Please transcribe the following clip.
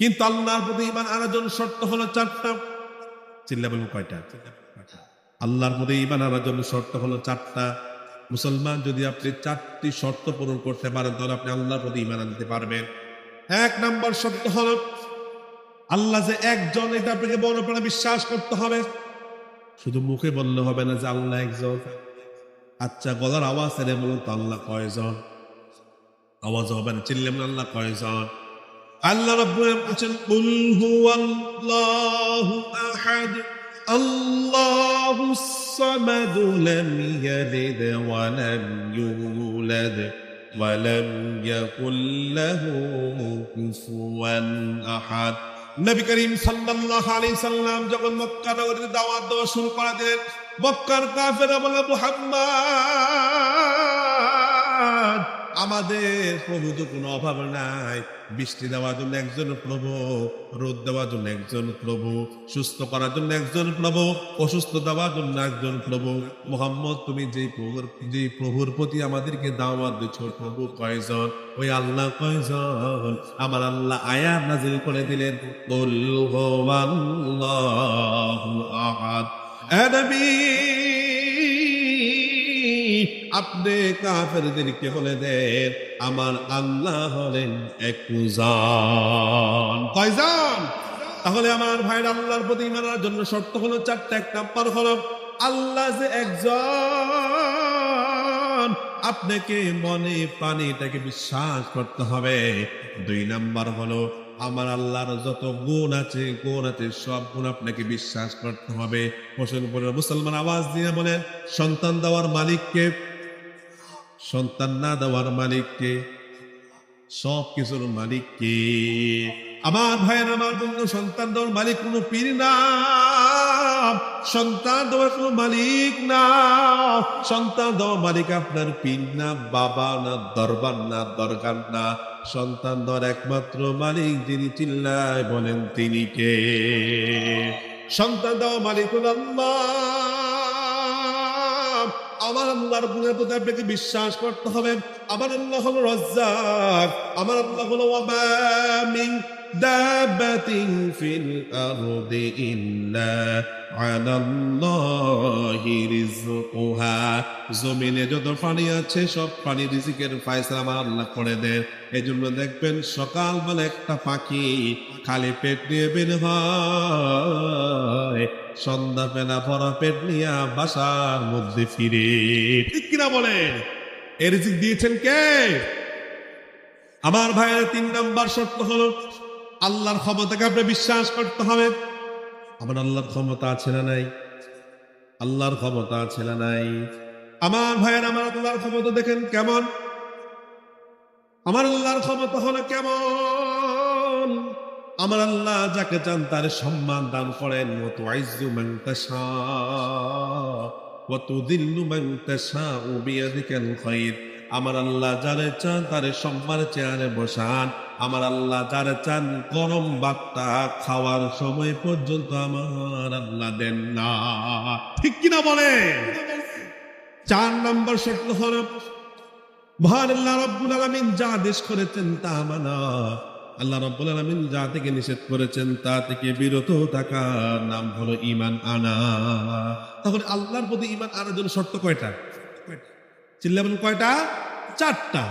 কিন্তু আল্লাহর প্রতি ঈমান আনার জন্য শর্ত হলো চারটা। চিল্লা বলুন কয়টা? আল্লাহর প্রতি ঈমান আনার জন্য শর্ত হলো চারটা। মুসলমান যদি আপনি চারটি শর্ত পূরণ করতে পারেন তাহলে আপনি আল্লাহর প্রতি ঈমান আনতে পারবেন। এক নম্বর শর্ত হলো আল্লাহ যে একজন, এটা আপনাকে বড় প্রাণে বিশ্বাস করতে হবে। শুধু মুখে বললে হবে না যে আল্লাহ একজন। আচ্ছা, গলার আওয়াজ এনে বলুন তো আল্লাহ কয়জন? আওয়াজ হবে না, চিল্লে বলুন আল্লাহ কয়জন? আল্লাহ রাব্বুল আলামিন বলেন কুল হুয়াল্লাহু আহাদ আল্লাহুস সামাদ লাম ইয়ালিদ ওয়া লাম ইউলাদ ওয়া লাম ইয়াকুল লাহু কুফুয়ান আহাদ। নবী করিম সাল্লাল্লাহু আলাইহি সাল্লাম যখন মক্কা নগরীতে দাওয়াত দেওয়া শুরু করে দিলেন, মক্কার কাফেররা বলে মুহাম্মদ, আমাদের প্রভু তো কোনো অভাব নাই, বৃষ্টি দেওয়ার জন্য একজন প্রভু, রোদ দেওয়ার জন্য একজন প্রভু, সুস্থ করার জন্য একজন প্রভু, অসুস্থ দেওয়ার জন্য একজন প্রভু। মুহাম্মদ, তুমি যে প্রভুর প্রতি আমাদেরকে দাওয়াত দিচ্ছ, প্রভু কয়জন? ওই আল্লাহ কয়জন? আমার আল্লাহ আয়াত নাযিল করে দিলেন কুল হুয়াল্লাহু আহাদ। এ নবী, আপনি কাফেরদেরকে বলে দেন আমার আল্লাহ হলেন একজন। কয়জন? তাহলে আমার ভাইরা, আল্লাহর প্রতি ঈমান আনার জন্য শর্ত হলো চারটা। এক নাম্বার হলো আল্লাহ যে একজন, আপনাকে মনে প্রাণে এটাকে বিশ্বাস করতে হবে। দুই নাম্বার হলো আমার আল্লাহর যত গুণ আছে সব গুণ আপনাকে বিশ্বাস করতে হবে। মুসলমান আওয়াজ দিয়ে বলেন, সন্তান দেওয়ার মালিককে, সন্তান না দেওয়ার মালিককে, সব কিছুর মালিককে। আমার ভাইয়ের, আমার বন্ধু, সন্তান দেওয়ার মালিক কোনো পীর না, সন্তান দেওয়ার কোনো মালিক না। সন্তান দেওয়ার মালিক আপনার পীর না, বাবা না, দরবার না, দরগার না। সন্তান দেওয়ার একমাত্র মালিক যিনি, চিল্লায় বলেন তিনি কে? সন্তান দেওয়ার মালিক হল আল্লাহ। আমার আল্লাহর গুণের প্রতি আপনাকে বিশ্বাস করতে হবে। আমার আল্লাহ হলো রাজ্জাক, আমার আল্লাহ হলো ওয়া মা মিন দাব্বাতিন ফিল আরদি ইল্লা আলাল্লাহি রিজকুহা। জমিনে যত প্রাণী আছে সব প্রাণী রিজিকের ফয়সালা আমার আল্লাহ করে দেন। এজন্য দেখবেন সকালবেলা একটা পাখি খালি পেট নিয়ে বের হয়, সন্ধ্যাবেলা ভরা পেট নিয়ে বাসার মধ্যে ফিরে। ঠিক কিনা বলেন? এর রিজিক দিয়েছেন কে? আমার ভাইয়ের তিন নাম্বার শর্ত হলো আল্লাহর ক্ষমতাকে আপনি বিশ্বাস করতে হবে। আমার আল্লাহর ক্ষমতা আছে না নাই? আল্লাহর ক্ষমতা আছে না নাই? আমার ভাইয়ের, আমার আল্লাহর ক্ষমতা দেখেন কেমন। আমার আল্লাহর ক্ষমতা হলো কেমন? আমার আল্লাহ যাকে চান তার সম্মান দান করেন। ওয়া তুইজ্জু মান তাশা ওয়া তুযিল্লু মান তাশাউ বিয়াদিকাল খায়র। আমার আল্লাহ যারে চান তারে সম্মানের চেয়ারে বসান। আমার আল্লাহ যারে চান গরম ভাতটা খাওয়ার সময় পর্যন্ত আমার আল্লাহ দেন না। ঠিক কিনা বলে? চার নম্বর শর্ত হলো মহান আল্লাহ রাব্বুল আলামিন যা আদেশ করেছেন তা মানা। আল্লাহ রাব্বুল আলামিন যা থেকে নিষেধ করেছেন তা থেকে বিরত থাকার নাম হলো ঈমান আনা। তাহলে আল্লাহর প্রতি ঈমান আনার জন্য শর্ত কয়টা? চিল্লা বলুন কয়টা? চারটা।